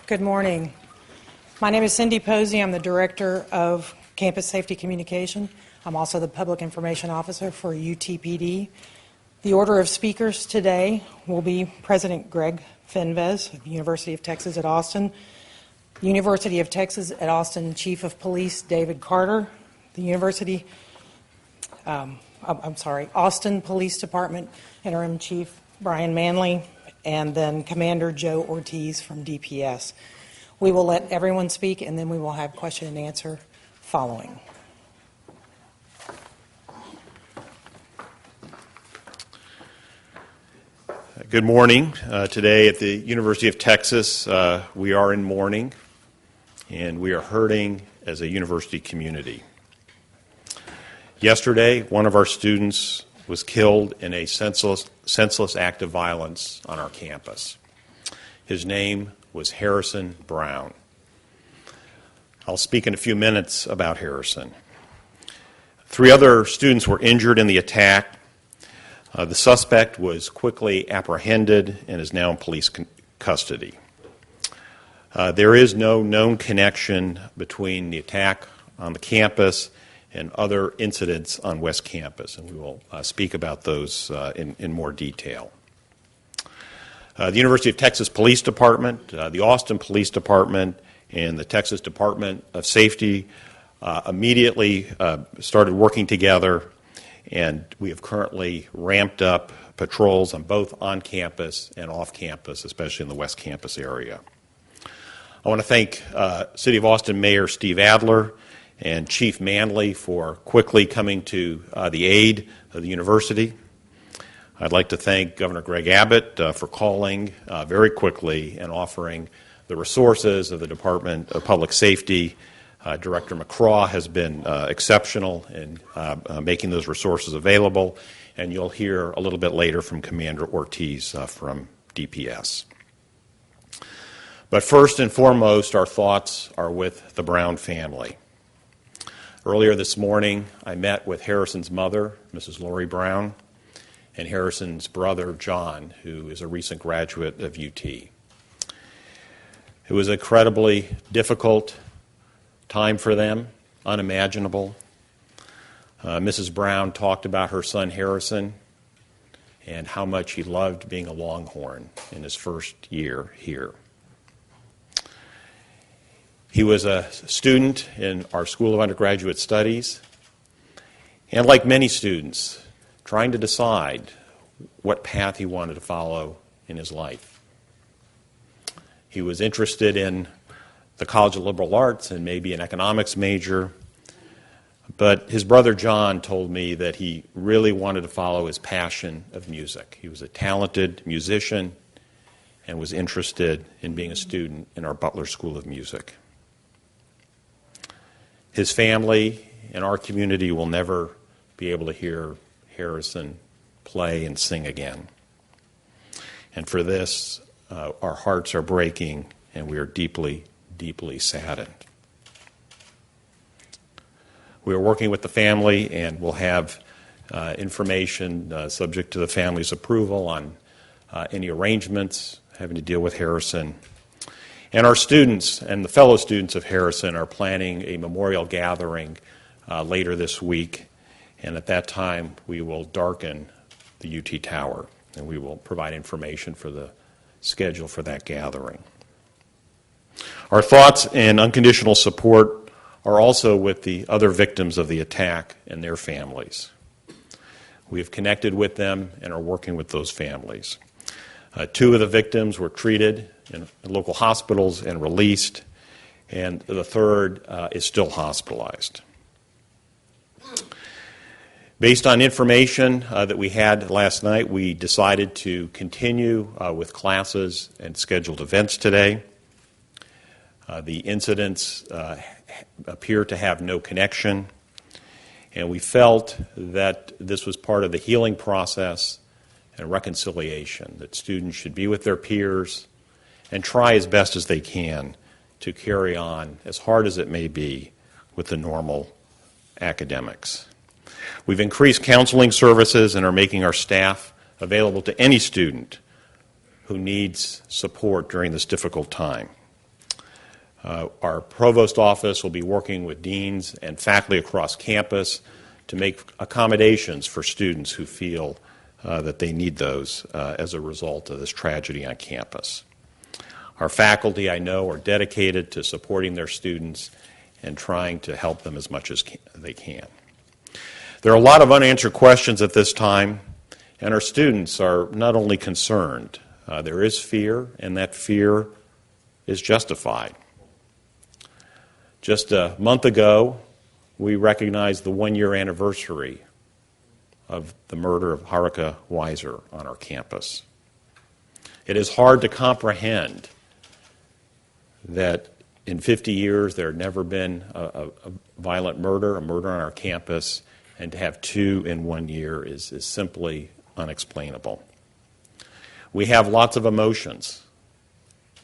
Good morning. My name is Cindy Posey. I'm the Director of Campus Safety Communication. I'm also the Public Information Officer for UTPD. The order of speakers today will be President Greg Fenves of the University of Texas at Austin, University of Texas at Austin Chief of Police David Carter, the Austin Police Department Interim Chief Brian Manley, and then Commander Joe Ortiz from DPS. We will let everyone speak, and then we will have question and answer following. Good morning. Today at the University of Texas, we are in mourning, and we are hurting as a university community. Yesterday, one of our students was killed in a senseless act of violence on our campus. His name was Harrison Brown. I'll speak in a few minutes about Harrison. 3 other students were injured in the attack. The suspect was quickly apprehended and is now in police custody. There is no known connection between the attack on the campus and other incidents on West Campus, and we will speak about those in more detail. The University of Texas Police Department, the Austin Police Department, and the Texas Department of Safety immediately started working together, and we have currently ramped up patrols on both on-campus and off-campus, especially in the West Campus area. I want to thank City of Austin Mayor Steve Adler and Chief Manley for quickly coming to the aid of the university. I'd like to thank Governor Greg Abbott for calling very quickly and offering the resources of the Department of Public Safety. Director McCraw has been exceptional in making those resources available, and you'll hear a little bit later from Commander Ortiz from DPS. But first and foremost, our thoughts are with the Brown family. Earlier this morning, I met with Harrison's mother, Mrs. Lori Brown, and Harrison's brother, John, who is a recent graduate of UT. It was an incredibly difficult time for them, unimaginable. Mrs. Brown talked about her son, Harrison, and how much he loved being a Longhorn in his first year here. He was a student in our School of Undergraduate Studies, and like many students, trying to decide what path he wanted to follow in his life. He was interested in the College of Liberal Arts and maybe an economics major, but his brother John told me that he really wanted to follow his passion of music. He was a talented musician and was interested in being a student in our Butler School of Music. His family and our community will never be able to hear Harrison play and sing again. And for this, our hearts are breaking, and we are deeply, deeply saddened. We are working with the family, and we'll have information subject to the family's approval on any arrangements having to deal with Harrison. And our students and the fellow students of Harrison are planning a memorial gathering later this week, and at that time we will darken the UT Tower, and we will provide information for the schedule for that gathering. Our thoughts and unconditional support are also with the other victims of the attack and their families. We have connected with them and are working with those families. 2 of the victims were treated in local hospitals and released, and the 3rd is still hospitalized. Based on information that we had last night, we decided to continue with classes and scheduled events today. The incidents appear to have no connection, and we felt that this was part of the healing process and reconciliation, that students should be with their peers and try as best as they can to carry on, as hard as it may be, with the normal academics. We've increased counseling services and are making our staff available to any student who needs support during this difficult time. Our provost office will be working with deans and faculty across campus to make accommodations for students who feel that they need those as a result of this tragedy on campus. Our faculty, I know, are dedicated to supporting their students and trying to help them as much as they can. There are a lot of unanswered questions at this time, and our students are not only concerned, there is fear, and that fear is justified. Just a month ago, we recognized the one-year anniversary of the murder of Haruka Weiser on our campus. It is hard to comprehend that in 50 years there had never been a violent murder, a murder on our campus, and to have two in 1 year is simply unexplainable. We have lots of emotions,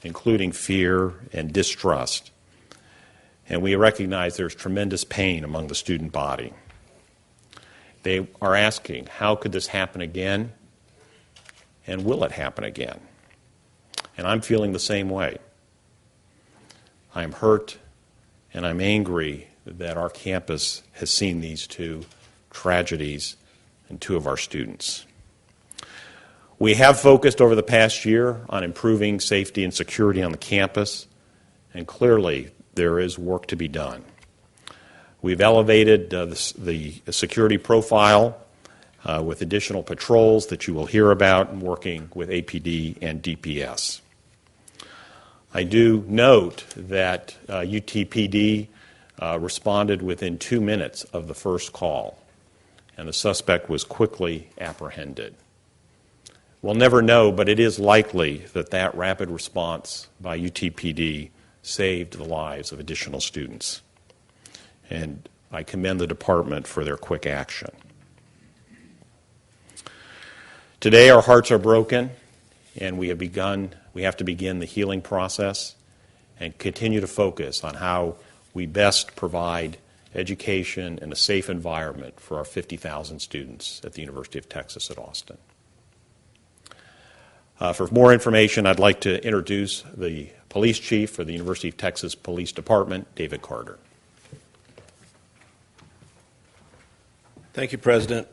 including fear and distrust, and we recognize there's tremendous pain among the student body. They are asking, how could this happen again, and will it happen again? And I'm feeling the same way. I'm hurt and I'm angry that our campus has seen these two tragedies and two of our students. We have focused over the past year on improving safety and security on the campus, and clearly there is work to be done. We've elevated the security profile with additional patrols that you will hear about and working with APD and DPS. I do note that UTPD responded within 2 minutes of the first call, and the suspect was quickly apprehended. We'll never know, but it is likely that that rapid response by UTPD saved the lives of additional students. And I commend the department for their quick action. Today our hearts are broken, and we have to begin the healing process and continue to focus on how we best provide education and a safe environment for our 50,000 students at the University of Texas at Austin. For more information, I'd like to introduce the police chief for the University of Texas Police Department, David Carter. Thank you, President.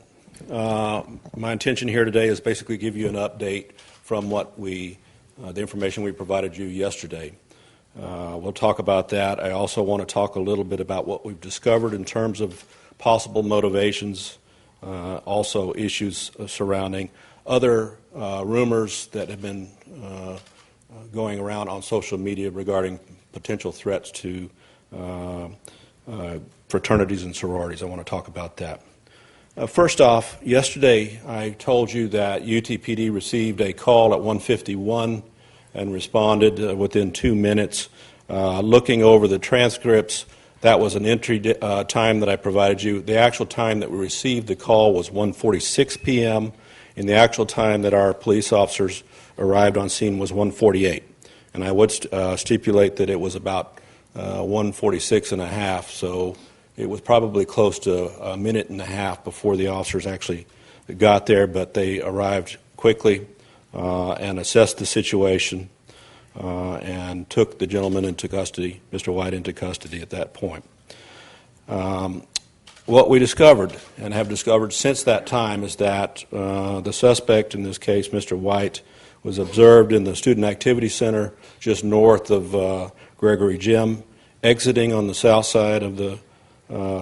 My intention here today is basically give you an update from what the information we provided you yesterday. We'll talk about that. I also want to talk a little bit about what we've discovered in terms of possible motivations, also issues surrounding other rumors that have been going around on social media regarding potential threats to fraternities and sororities. I want to talk about that. First off, yesterday I told you that UTPD received a call at 1:51 and responded within 2 minutes. Looking over the transcripts, that was an entry time that I provided you. The actual time that we received the call was 1:46 p.m., and the actual time that our police officers arrived on scene was 1:48. And I would stipulate that it was about 1:46 and a half, so it was probably close to a minute and a half before the officers actually got there, but they arrived quickly and assessed the situation and took the gentleman into custody, Mr. White, into custody at that point. What we discovered and have discovered since that time is that the suspect, in this case Mr. White, was observed in the Student Activity Center just north of Gregory Gym, exiting on the south side of the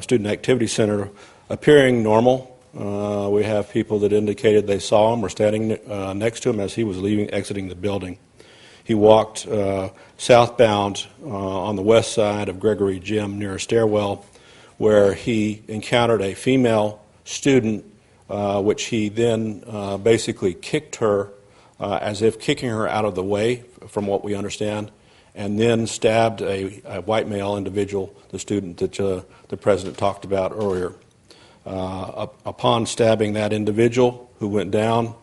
Student Activity Center, appearing normal. We have people that indicated they saw him or standing next to him as he was exiting the building. He walked southbound on the west side of Gregory Gym near a stairwell where he encountered a female student, which he then basically kicked her as if kicking her out of the way, from what we understand, and then stabbed a white male individual, the student that the President talked about earlier. Upon stabbing that individual who went down,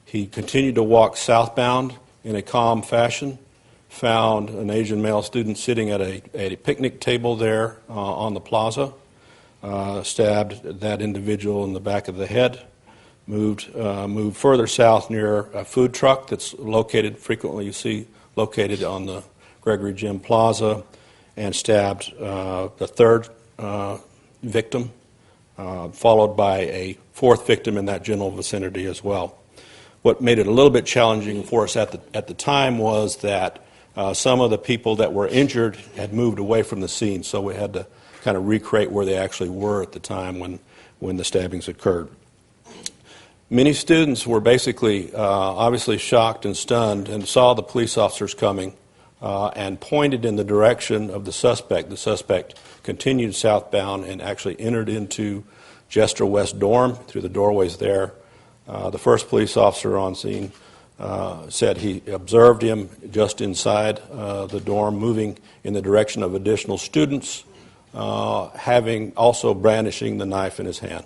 he continued to walk southbound in a calm fashion, found an Asian male student sitting at a picnic table there on the plaza, stabbed that individual in the back of the head, moved further south near a food truck that's located, frequently you see located on the Gregory Gym Plaza, and stabbed the third victim, followed by a fourth victim in that general vicinity as well. What made it a little bit challenging for us at the time was that some of the people that were injured had moved away from the scene, so we had to kind of recreate where they actually were at the time when the stabbings occurred. Many students were basically obviously shocked and stunned and saw the police officers coming and pointed in the direction of the suspect. The suspect continued southbound and actually entered into Jester West dorm through the doorways there. The first police officer on scene said he observed him just inside the dorm, moving in the direction of additional students, having also brandishing the knife in his hand.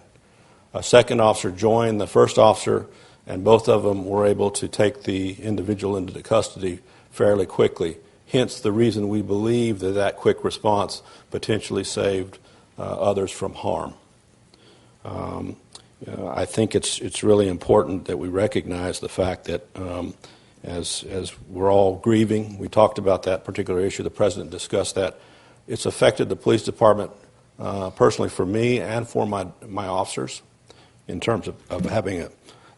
A second officer joined the first officer, and both of them were able to take the individual into the custody fairly quickly. Hence the reason we believe that that quick response potentially saved others from harm. I think it's really important that we recognize the fact that as we're all grieving, we talked about that particular issue, the President discussed that, it's affected the police department personally for me and for my officers in terms of having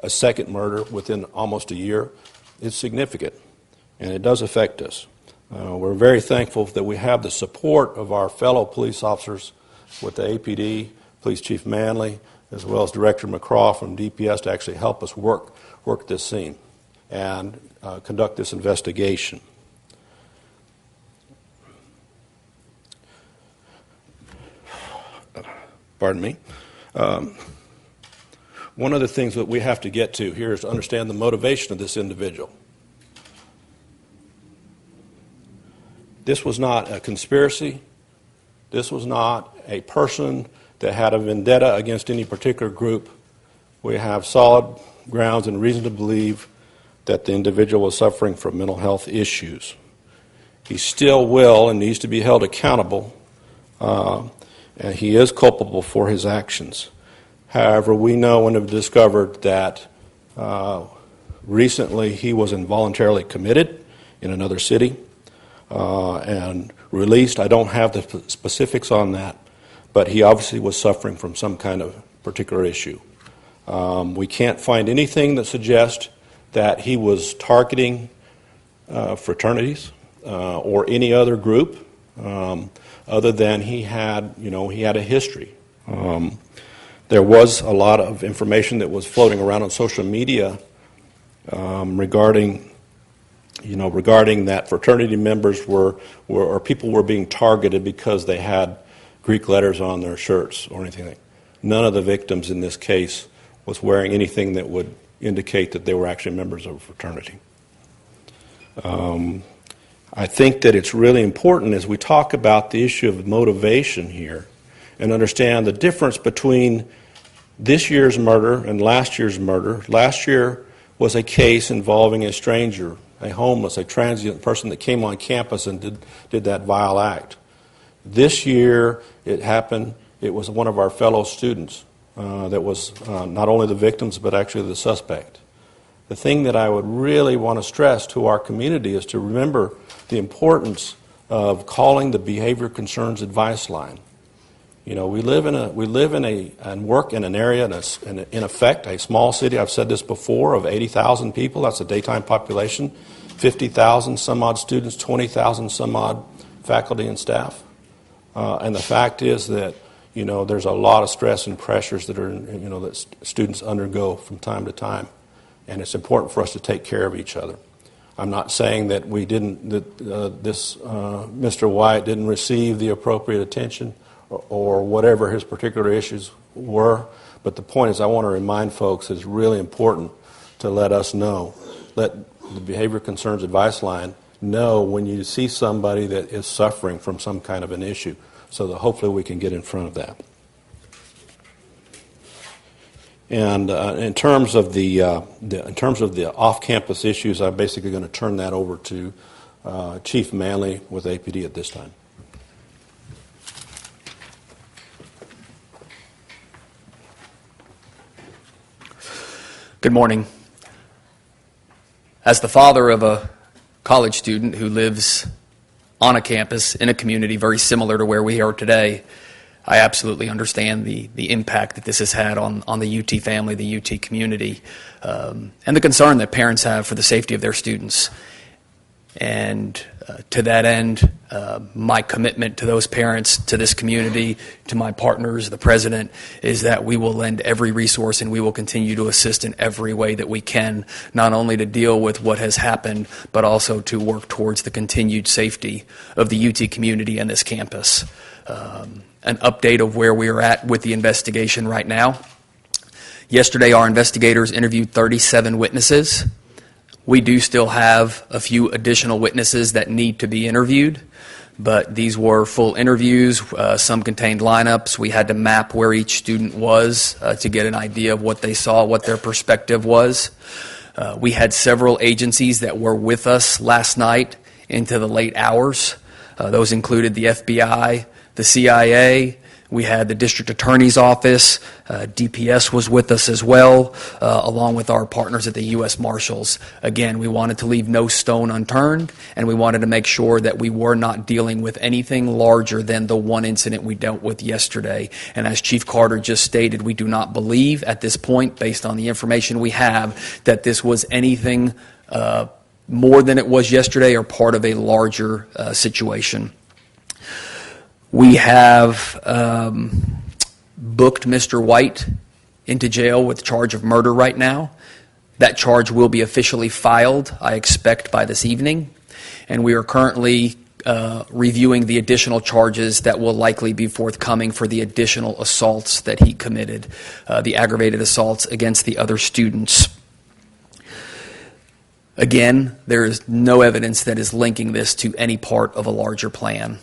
a second murder within almost a year. It's significant, and it does affect us. We're very thankful that we have the support of our fellow police officers with the APD, Police Chief Manley, as well as Director McCraw from DPS to actually help us work this scene and conduct this investigation. Pardon me. One of the things that we have to get to here is to understand the motivation of this individual. This was not a conspiracy. This was not a person that had a vendetta against any particular group. We have solid grounds and reason to believe that the individual was suffering from mental health issues. He still will and needs to be held accountable, and he is culpable for his actions. However, we know and have discovered that recently he was involuntarily committed in another city and released. I don't have the specifics on that, but he obviously was suffering from some kind of particular issue. We can't find anything that suggests that he was targeting fraternities or any other group other than he had a history. There was a lot of information that was floating around on social media regarding that fraternity members or people were being targeted because they had Greek letters on their shirts or anything. None of the victims in this case was wearing anything that would indicate that they were actually members of a fraternity. I think that it's really important as we talk about the issue of motivation here and understand the difference between this year's murder and last year's murder. Last year was a case involving a stranger, a homeless, a transient person that came on campus and did that vile act. This year it happened, it was one of our fellow students that was not only the victims but actually the suspect. The thing that I would really want to stress to our community is to remember the importance of calling the Behavior Concerns Advice Line. You know, we live in and work in an area, in effect, a small city, I've said this before, of 80,000 people. That's a daytime population, 50,000 some odd students, 20,000 some odd faculty and staff. And the fact is that, there's a lot of stress and pressures that that students undergo from time to time. And it's important for us to take care of each other. I'm not saying that Mr. White didn't receive the appropriate attention or whatever his particular issues were, but the point is I want to remind folks it's really important to let us know, let the Behavior Concerns Advice Line know when you see somebody that is suffering from some kind of an issue, so that hopefully we can get in front of that. And in terms of the off-campus issues, I'm basically going to turn that over to Chief Manley with APD at this time. Good morning. As the father of a college student who lives on a campus in a community very similar to where we are today, I absolutely understand the impact that this has had on the UT family, the UT community, and the concern that parents have for the safety of their students. And to that end, my commitment to those parents, to this community, to my partners, the president, is that we will lend every resource and we will continue to assist in every way that we can, not only to deal with what has happened, but also to work towards the continued safety of the UT community and this campus. An update of where we are at with the investigation right now. Yesterday, our investigators interviewed 37 witnesses. We do still have a few additional witnesses that need to be interviewed, but these were full interviews. Some contained lineups. We had to map where each student was to get an idea of what they saw, what their perspective was. We had several agencies that were with us last night into the late hours. Those included the FBI, the CIA. We had the District Attorney's Office. DPS was with us as well, along with our partners at the U.S. Marshals. Again, we wanted to leave no stone unturned, and we wanted to make sure that we were not dealing with anything larger than the one incident we dealt with yesterday. And as Chief Carter just stated, we do not believe at this point, based on the information we have, that this was anything more than it was yesterday or part of a larger situation. We have booked Mr. White into jail with charge of murder right now. That charge will be officially filed, I expect, by this evening. And we are currently reviewing the additional charges that will likely be forthcoming for the additional assaults that he committed, the aggravated assaults against the other students. Again, there is no evidence that is linking this to any part of a larger plan.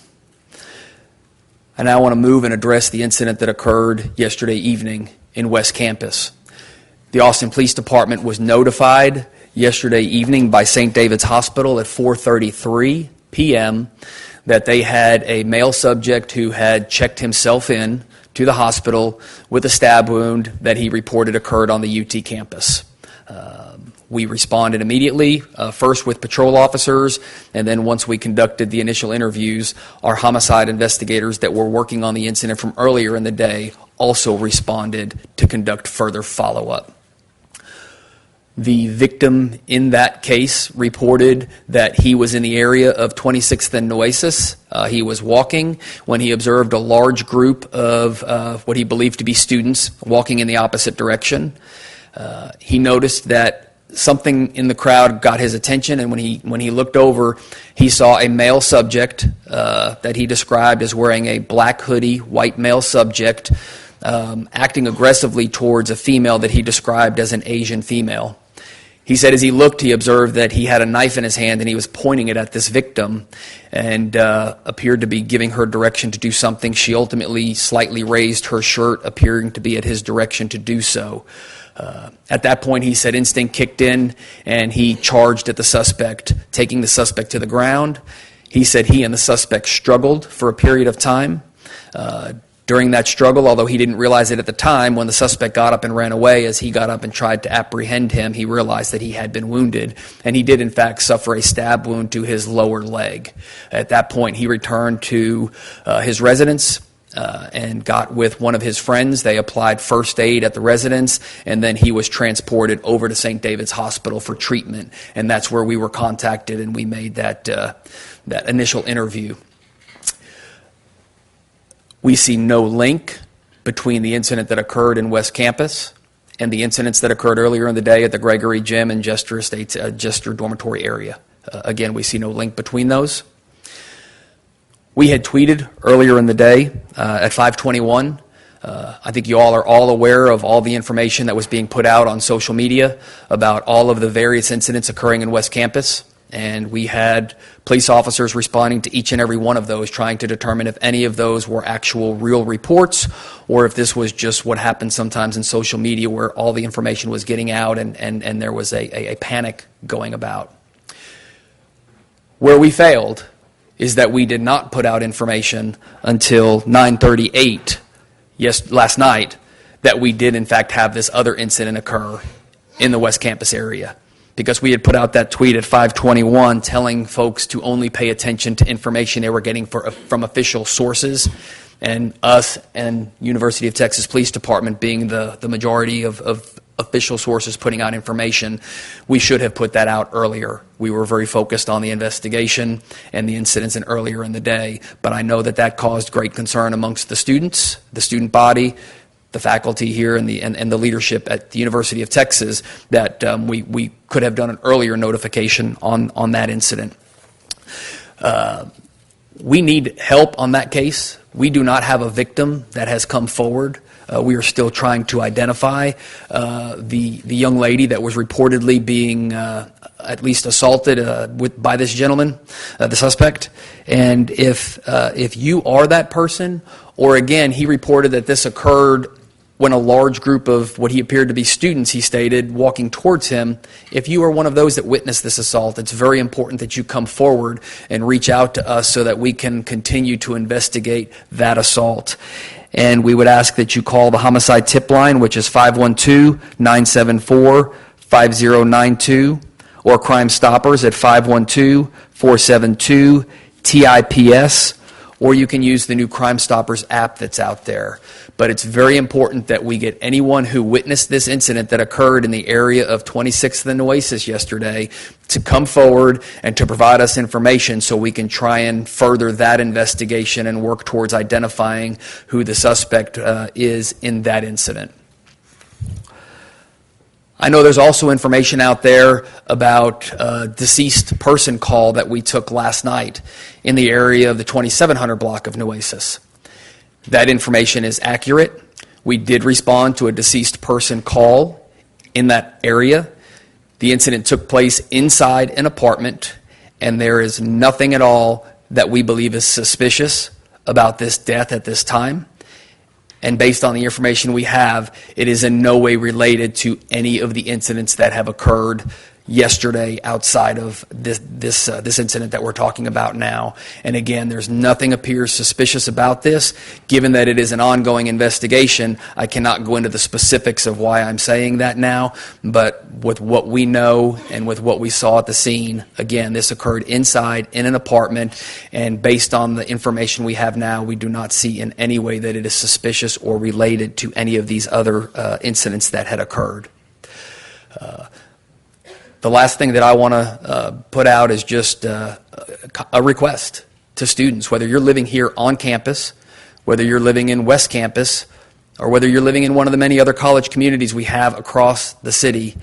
And I want to move and address the incident that occurred yesterday evening in West Campus. The Austin Police Department was notified yesterday evening by St. David's Hospital at 4:33 p.m. that they had a male subject who had checked himself in to the hospital with a stab wound that he reported occurred on the UT campus. We responded immediately, first with patrol officers, and then once we conducted the initial interviews, our homicide investigators that were working on the incident from earlier in the day also responded to conduct further follow-up. The victim in that case reported that he was in the area of 26th and Nueces. He was walking when he observed a large group of what he believed to be students walking in the opposite direction. He noticed that something in the crowd got his attention, and when he looked over, he saw a male subject that he described as wearing a black hoodie, white male subject, acting aggressively towards a female that he described as an Asian female. He said as he looked, he observed that he had a knife in his hand and he was pointing it at this victim and appeared to be giving her direction to do something. She ultimately slightly raised her shirt, appearing to be at his direction to do so. At that point, he said instinct kicked in and he charged at the suspect, taking the suspect to the ground. He said he and the suspect struggled for a period of time. During that struggle, although he didn't realize it at the time, when the suspect got up and ran away, as he got up and tried to apprehend him, he realized that he had been wounded, and he did in fact suffer a stab wound to his lower leg. At that point, he returned to his residence and got with one of his friends. They applied first aid at the residence, and then he was transported over to St. David's Hospital for treatment, and that's where we were contacted and we made that initial interview. We see no link between the incident that occurred in West Campus and the incidents that occurred earlier in the day at the Gregory Gym and Jester Dormitory area. Again, we see no link between those. We had tweeted earlier in the day at 5:21. I think you all are all aware of all the information that was being put out on social media about all of the various incidents occurring in West Campus. And we had police officers responding to each and every one of those, trying to determine if any of those were actual real reports or if this was just what happens sometimes in social media where all the information was getting out and there was a panic going about. Where we failed is that we did not put out information until 9:38 last night that we did in fact have this other incident occur in the West Campus area. because we had put out that tweet at 5:21 telling folks to only pay attention to information they were getting from official sources, and us and University of Texas Police Department being the majority of official sources putting out information, we should have put that out earlier. We were very focused on the investigation and the incidents earlier in the day, but I know that that caused great concern amongst the students, the student body, the faculty here, and the leadership at the University of Texas, that we could have done an earlier notification on that incident. We need help on that case. We do not have a victim that has come forward. We are still trying to identify the young lady that was reportedly being at least assaulted by this gentleman, the suspect. And if you are that person, or again, he reported that this occurred when a large group of what he appeared to be students, he stated, walking towards him. If you are one of those that witnessed this assault, it's very important that you come forward and reach out to us so that we can continue to investigate that assault. And we would ask that you call the homicide tip line, which is 512-974-5092, or Crime Stoppers at 512-472-TIPS, or you can use the new Crime Stoppers app that's out there. But it's very important that we get anyone who witnessed this incident that occurred in the area of 26th and Oasis yesterday to come forward and to provide us information so we can try and further that investigation and work towards identifying who the suspect is in that incident. I know there's also information out there about a deceased person call that we took last night in the area of the 2700 block of Nueces. That information is accurate. We did respond to a deceased person call in that area. The incident took place inside an apartment, and there is nothing at all that we believe is suspicious about this death at this time. And based on the information we have, it is in no way related to any of the incidents that have occurred yesterday outside of this incident that we're talking about now. And again, there's nothing appears suspicious about this. Given that it is an ongoing investigation, I cannot go into the specifics of why I'm saying that now, but with what we know and with what we saw at the scene, again, this occurred inside in an apartment, and based on the information we have now, we do not see in any way that it is suspicious or related to any of these other incidents that had occurred. The last thing that I want to put out is just a request to students, whether you're living here on campus, whether you're living in West Campus, or whether you're living in one of the many other college communities we have across the city,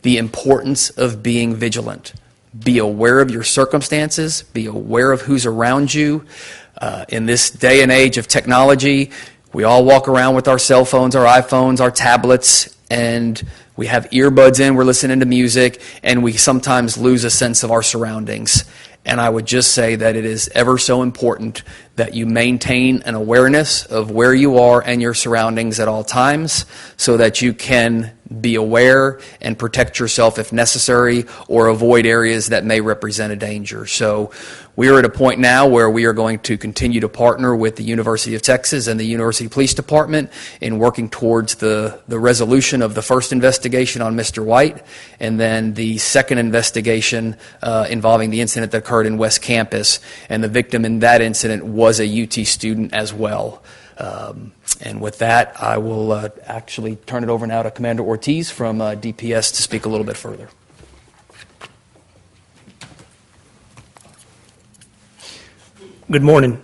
the importance of being vigilant. Be aware of your circumstances, be aware of who's around you. In this day and age of technology, we all walk around with our cell phones, our iPhones, our tablets, and we have earbuds in, we're listening to music, and we sometimes lose a sense of our surroundings. And I would just say that it is ever so important that you maintain an awareness of where you are and your surroundings at all times so that you can be aware and protect yourself if necessary or avoid areas that may represent a danger. So we are at a point now where we are going to continue to partner with the University of Texas and the University Police Department in working towards the resolution of the first investigation on Mr. White, and then the second investigation involving the incident that occurred in West Campus. And the victim in that incident was a UT student as well. And with that, I will actually turn it over now to Commander Ortiz from DPS to speak a little bit further. Good morning.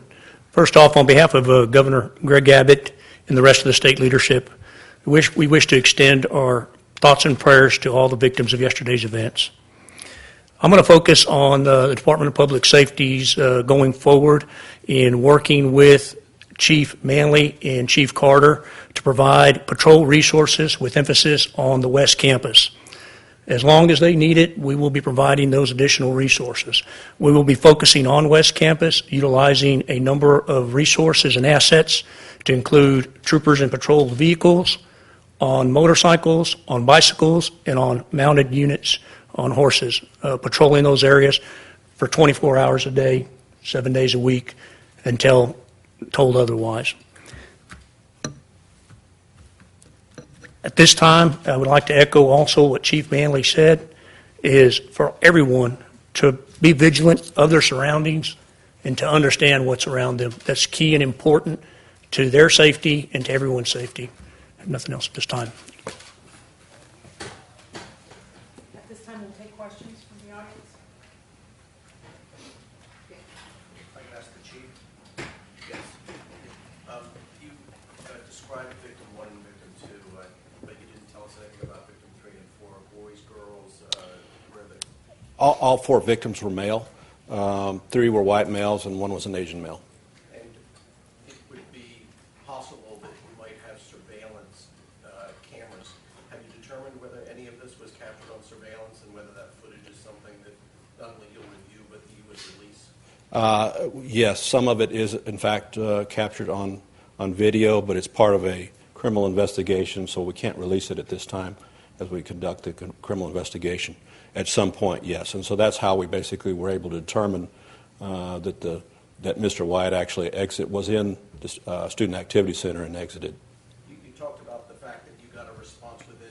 First off, on behalf of Governor Greg Abbott and the rest of the state leadership, we wish to extend our thoughts and prayers to all the victims of yesterday's events. I'm going to focus on the Department of Public Safety's going forward in working with Chief Manley and Chief Carter to provide patrol resources with emphasis on the West Campus. As long as they need it, we will be providing those additional resources. We will be focusing on West Campus, utilizing a number of resources and assets to include troopers and patrol vehicles, on motorcycles, on bicycles, and on mounted units on horses, patrolling those areas for 24 hours a day, 7 days a week, until told otherwise. At this time, I would like to echo also what Chief Manley said. is for everyone to be vigilant of their surroundings and to understand what's around them. That's key and important to their safety and to everyone's safety. Nothing else at this time. At this time, we'll take questions from the audience. If I can ask the chief? Yes. You described victim 1 and victim 2, but you didn't tell us anything about victim 3 and 4. Boys, girls, where are they? All 4 victims were male. 3 were white males, and 1 was an Asian male. And it would be possible that you might have surveillance cameras. Have you determined whether any of this was captured on surveillance and whether that footage is something that not only you'll review but that you would release? Yes, some of it is, in fact, captured on video, but it's part of a criminal investigation, so we can't release it at this time as we conduct the criminal investigation. At some point, yes. And so that's how we basically were able to determine that Mr. White actually was in the Student Activity Center and exited. You talked about the fact that you got a response within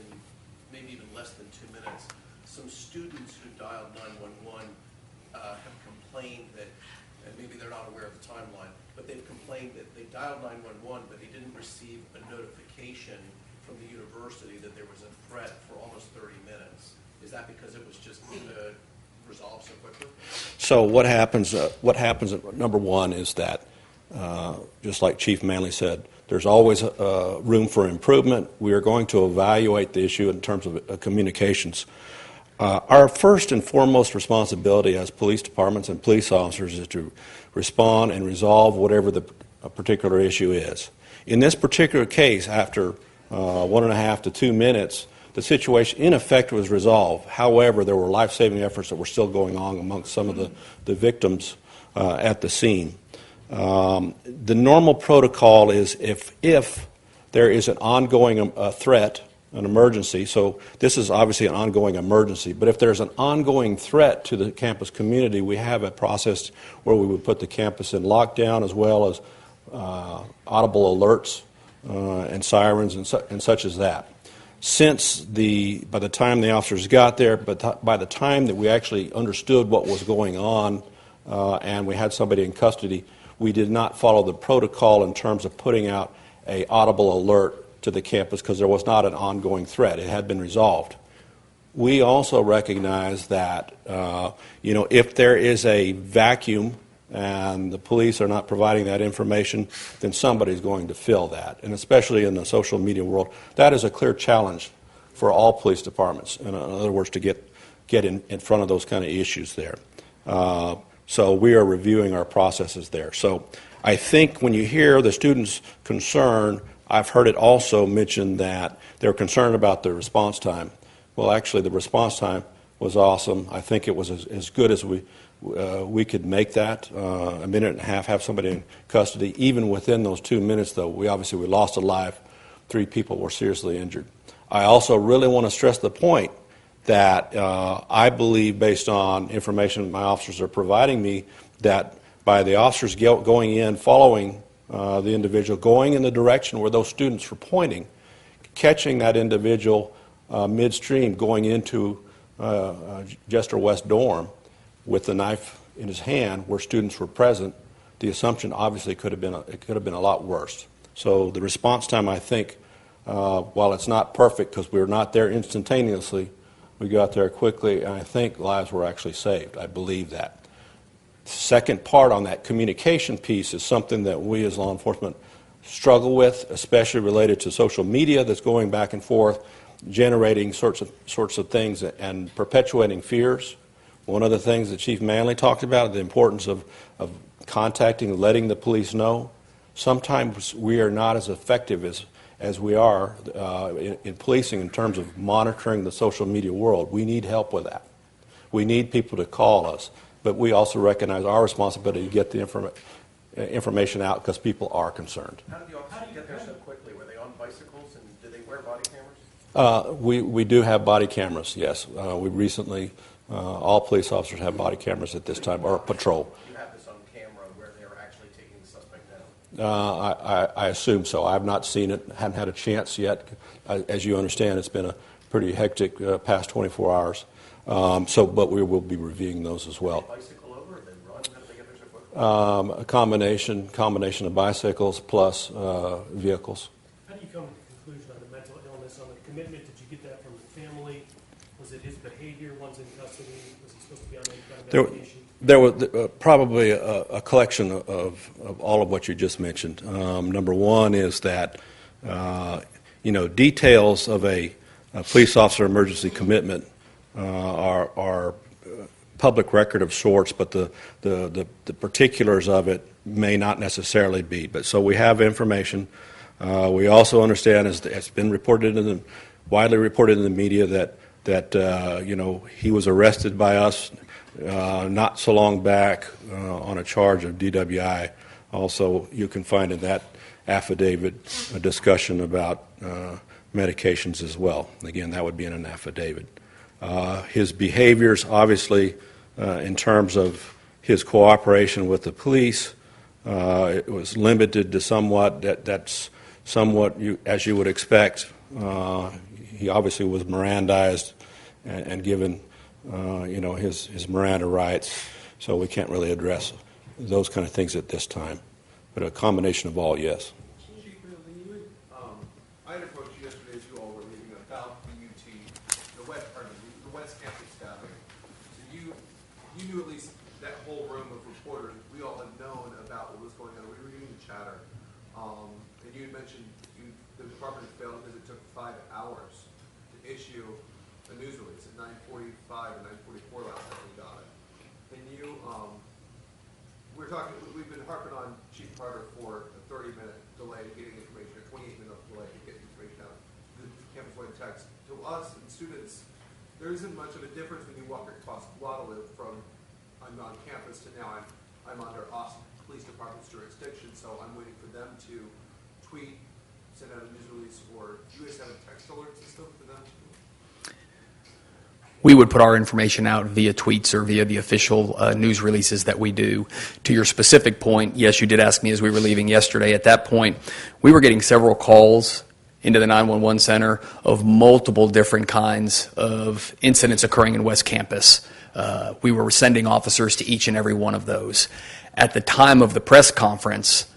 maybe even less than 2 minutes. Some students who dialed 911 have complained that, and maybe they're not aware of the timeline, but they've complained that they dialed 911, but they didn't receive a notification from the university that there was a threat for almost 30 minutes. Is that because it was just resolved so quickly? So what happens, number one, is that, just like Chief Manley said, there's always room for improvement. We are going to evaluate the issue in terms of communications. Our first and foremost responsibility as police departments and police officers is to respond and resolve whatever the particular issue is. In this particular case, after 1.5 to 2 minutes, the situation, in effect, was resolved. However, there were life-saving efforts that were still going on amongst some of the victims at the scene. The normal protocol is if there is an ongoing threat, an emergency, so this is obviously an ongoing emergency, but if there's an ongoing threat to the campus community, we have a process where we would put the campus in lockdown as well as audible alerts and sirens and such as that. By the time the officers got there, but by the time that we actually understood what was going on and we had somebody in custody, we did not follow the protocol in terms of putting out an audible alert to the campus because there was not an ongoing threat. It had been resolved. We also recognize that if there is a vacuum and the police are not providing that information, then somebody's going to fill that. And especially in the social media world, that is a clear challenge for all police departments. In other words, to get in front of those kind of issues there. So we are reviewing our processes there. So I think when you hear the students' concern, I've heard it also mentioned that they're concerned about the response time. Well, actually, the response time was awesome. I think it was as good as we could make that. A minute and a half, have somebody in custody. Even within those 2 minutes, though, we lost a life. 3 people were seriously injured. I also really want to stress the point that I believe, based on information my officers are providing me, that by the officers going in, following the individual, going in the direction where those students were pointing, catching that individual midstream, going into Jester West dorm with the knife in his hand where students were present, the assumption obviously could have been a lot worse. So the response time, I think, while it's not perfect because we're not there instantaneously, we got there quickly, and I think lives were actually saved. I believe that. The second part on that communication piece is something that we as law enforcement struggle with, especially related to social media that's going back and forth, generating sorts of things and perpetuating fears. One of the things that Chief Manley talked about, the importance of contacting, letting the police know. Sometimes we are not as effective as we are in policing in terms of monitoring the social media world. We need help with that. We need people to call us, but we also recognize our responsibility to get the information out because people are concerned. How did the officers get there so quickly? Were they on bicycles, and did they wear body cameras? We do have body cameras, yes. We recently, all police officers have body cameras at this time, or patrol. You have this on camera where they were actually taking the suspect down? I assume so. I've not seen it, haven't had a chance yet. As you understand, it's been a pretty hectic past 24 hours. But we will be reviewing those as well. Bicycle over and then run? How do they get there so quick? A combination of bicycles plus vehicles. How do you come to the conclusion on the mental illness, on the commitment? Did you get that from the family? Was it his behavior? One's in custody? Was he supposed to be on any kind of medication? There was probably a collection of all of what you just mentioned. Number one is that, details of a police officer emergency commitment are public record of sorts, but the particulars of it may not necessarily be. But so we have information. We also understand, as it's been widely reported in the media, that he was arrested by us not so long back on a charge of DWI. Also, you can find in that affidavit a discussion about medications as well. Again, that would be in an affidavit. His behaviors, obviously, in terms of his cooperation with the police, it was limited to somewhat. That's somewhat, as you would expect. He obviously was Mirandized and given, his Miranda rights. So we can't really address those kind of things at this time. But a combination of all, yes. Chief, I had approached you yesterday as you all were leaving about the UT, the West Campus staffing. So you knew at least that whole room of reporters. We all had known about what was going on. We were reading the chatter. And you had mentioned the department had failed because it took 5 hours to issue a news release at 9:45 or 9:44 last time we got it. And we've been harping on Chief Carter for a 30-minute delay getting information, a 28-minute delay to get information out. The campus-wide text. To us and students, there isn't much of a difference when you walk across Guadalupe from I'm on campus to now I'm under Austin Police Department's jurisdiction, so I'm waiting for them to tweet, send out a news release, or do you guys have a text alert system for them? We would put our information out via tweets or via the official news releases that we do. To your specific point, yes, you did ask me as we were leaving yesterday. At that point, we were getting several calls into the 911 center of multiple different kinds of incidents occurring in West Campus. We were sending officers to each and every one of those. At the time of the press conference,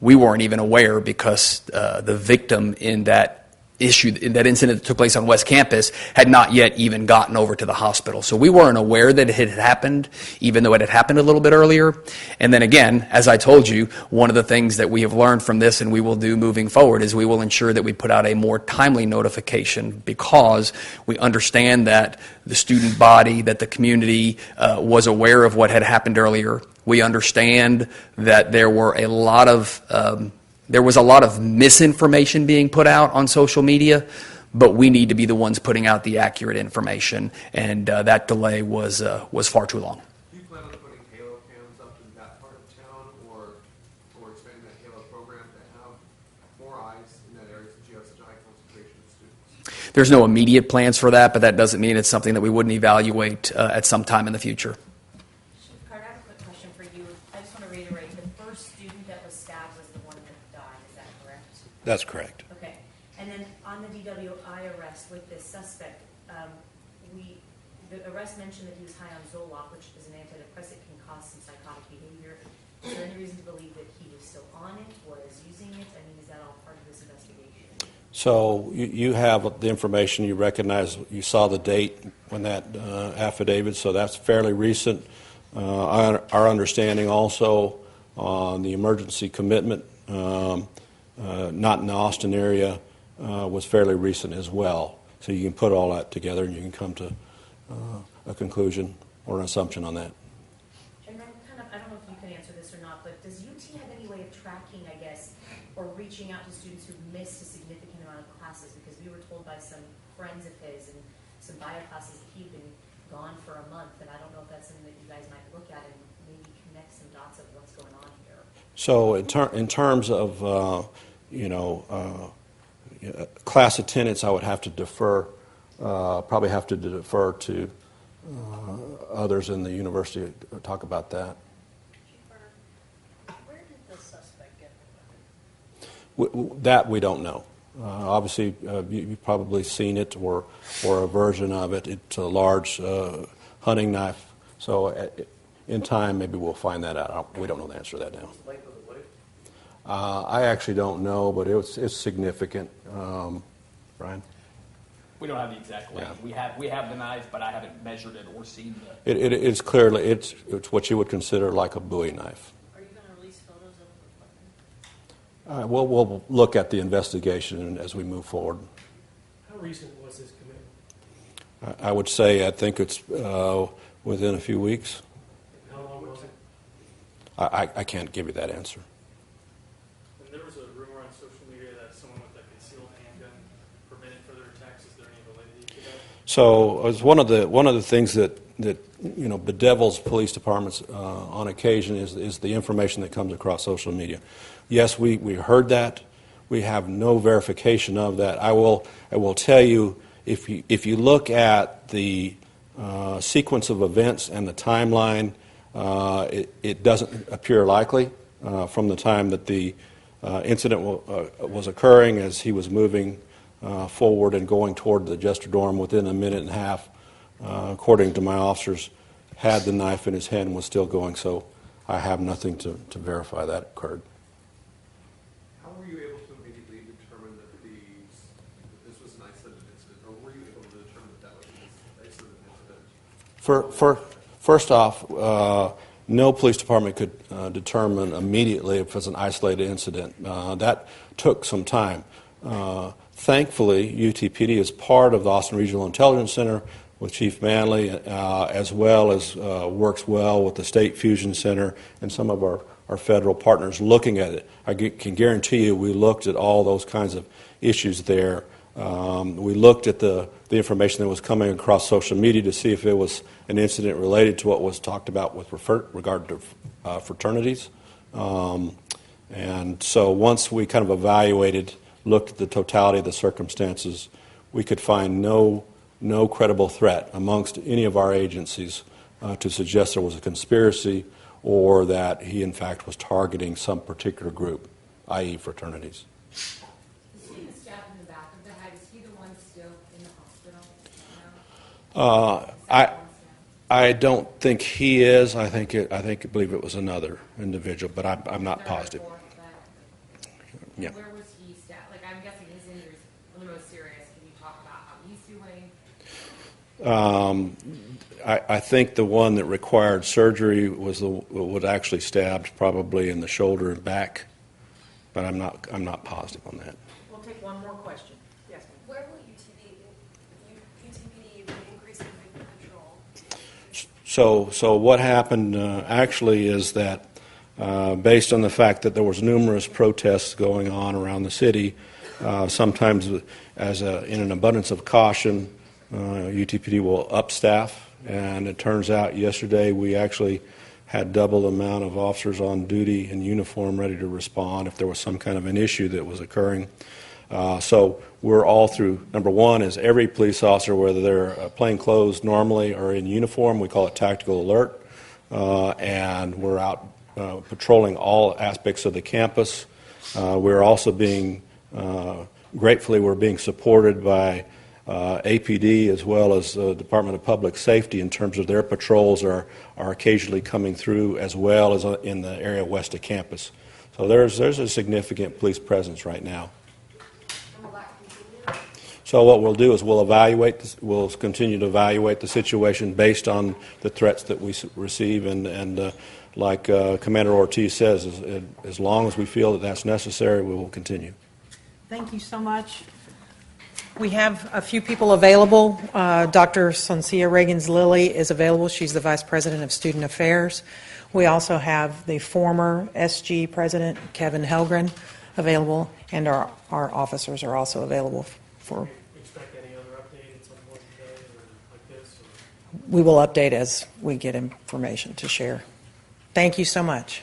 we weren't even aware because the victim in that incident that took place on West Campus had not yet even gotten over to the hospital. So we weren't aware that it had happened, even though it had happened a little bit earlier. And then again, as I told you, one of the things that we have learned from this and we will do moving forward is we will ensure that we put out a more timely notification because we understand that the student body, that the community was aware of what had happened earlier. We understand that there was a lot of misinformation being put out on social media, but we need to be the ones putting out the accurate information, and that delay was far too long. Do you plan on putting Halo cams up in that part of town, or expanding that Halo program to have more eyes in that area since you have such a high concentration of students? There's no immediate plans for that, but that doesn't mean it's something that we wouldn't evaluate at some time in the future. Chief Carter, I have a quick question for you. I just want to reiterate, the first student that was stabbed was the one that died, is that correct? That's correct. Okay. And then on the DWI arrest with this suspect, the arrest mentioned that he was high on Zoloft, which is an antidepressant, can cause some psychotic behavior. Is there any reason to believe that he was still on it, was using it? I mean, is that all part of this investigation? So you have the information, you recognize, you saw the date when that affidavit, so that's fairly recent. Our understanding also on the emergency commitment, not in the Austin area, was fairly recent as well. So you can put all that together and you can come to a conclusion or an assumption on that. And then I don't know if you can answer this or not, but does UT have any way of tracking, I guess, or reaching out to students who've missed a significant amount of classes? Because we were told by some friends of his and some bio classes that he'd been gone for a month, and I don't know if that's something that you guys might look at and maybe connect some dots of what's going on here. So in terms of class attendance, I would have to defer, to others in the university to talk about that. Where did the suspect get the weapon? That we don't know. Obviously, you've probably seen it or a version of it. It's a large hunting knife. So in time, maybe we'll find that out. We don't know the answer to that now. Length of the blade? I actually don't know, but it's significant. Brian? We don't have the exact length. Yeah. We have the knife, but I haven't measured it or seen the. It's clearly, it's what you would consider like a Bowie knife. Are you going to release photos of the weapon? We'll look at the investigation as we move forward. How recent was this commitment? I would say I think it's within a few weeks. How long was it? I can't give you that answer. And there was a rumor on social media that someone with a concealed handgun prevented further attacks. Is there any validity to that? So it's one of the things that bedevils police departments on occasion is the information that comes across social media. Yes, we heard that. We have no verification of that. I will tell you, if you look at the sequence of events and the timeline, it doesn't appear likely from the time that the incident was occurring as he was moving forward and going toward the Jester dorm within a minute and a half, according to my officers, had the knife in his hand and was still going. So I have nothing to verify that occurred. How were you able to immediately determine that this was an isolated incident, or were you able to determine that was an isolated incident? First off, no police department could determine immediately if it was an isolated incident. That took some time. Thankfully, UTPD is part of the Austin Regional Intelligence Center with Chief Manley, as well as works well with the State Fusion Center and some of our federal partners looking at it. I can guarantee you we looked at all those kinds of issues there. We looked at the information that was coming across social media to see if it was an incident related to what was talked about with regard to fraternities. And so once we kind of evaluated, looked at the totality of the circumstances, we could find no credible threat amongst any of our agencies to suggest there was a conspiracy or that he in fact was targeting some particular group, i.e. fraternities. Is he the staff in the back of the head? Is he the one still in the hospital? I don't think he is. I believe it was another individual, but I'm not positive. Yeah. Where was he stabbed? Like, I'm guessing his injuries were the most serious. Can you talk about how he's doing? I think the one that required surgery was actually stabbed probably in the shoulder and back, but I'm not positive on that. We'll take one more question. Yes, ma'am. Where will UTPD be increasing victim control? So what happened actually is that based on the fact that there was numerous protests going on around the city, sometimes in an abundance of caution, UTPD will up staff. And it turns out yesterday we actually had double the amount of officers on duty in uniform ready to respond if there was some kind of an issue that was occurring. So we're all through. Number one is every police officer, whether they're plain clothes normally or in uniform, we call it tactical alert, and we're out patrolling all aspects of the campus. We're also gratefully we're being supported by APD as well as the Department of Public Safety in terms of their patrols are occasionally coming through as well as in the area west of campus. So there's a significant police presence right now. And will that continue? So what we'll do is we'll continue to evaluate the situation based on the threats that we receive and like Commander Ortiz says, as long as we feel that that's necessary, we will continue. Thank you so much. We have a few people available. Dr. Soncia Reagans-Lilly is available. She's the Vice President of Student Affairs. We also have the former SG President, Kevin Helgren, available, and our officers are also available for. Expect any other update at some point today or like this? Or? We will update as we get information to share. Thank you so much.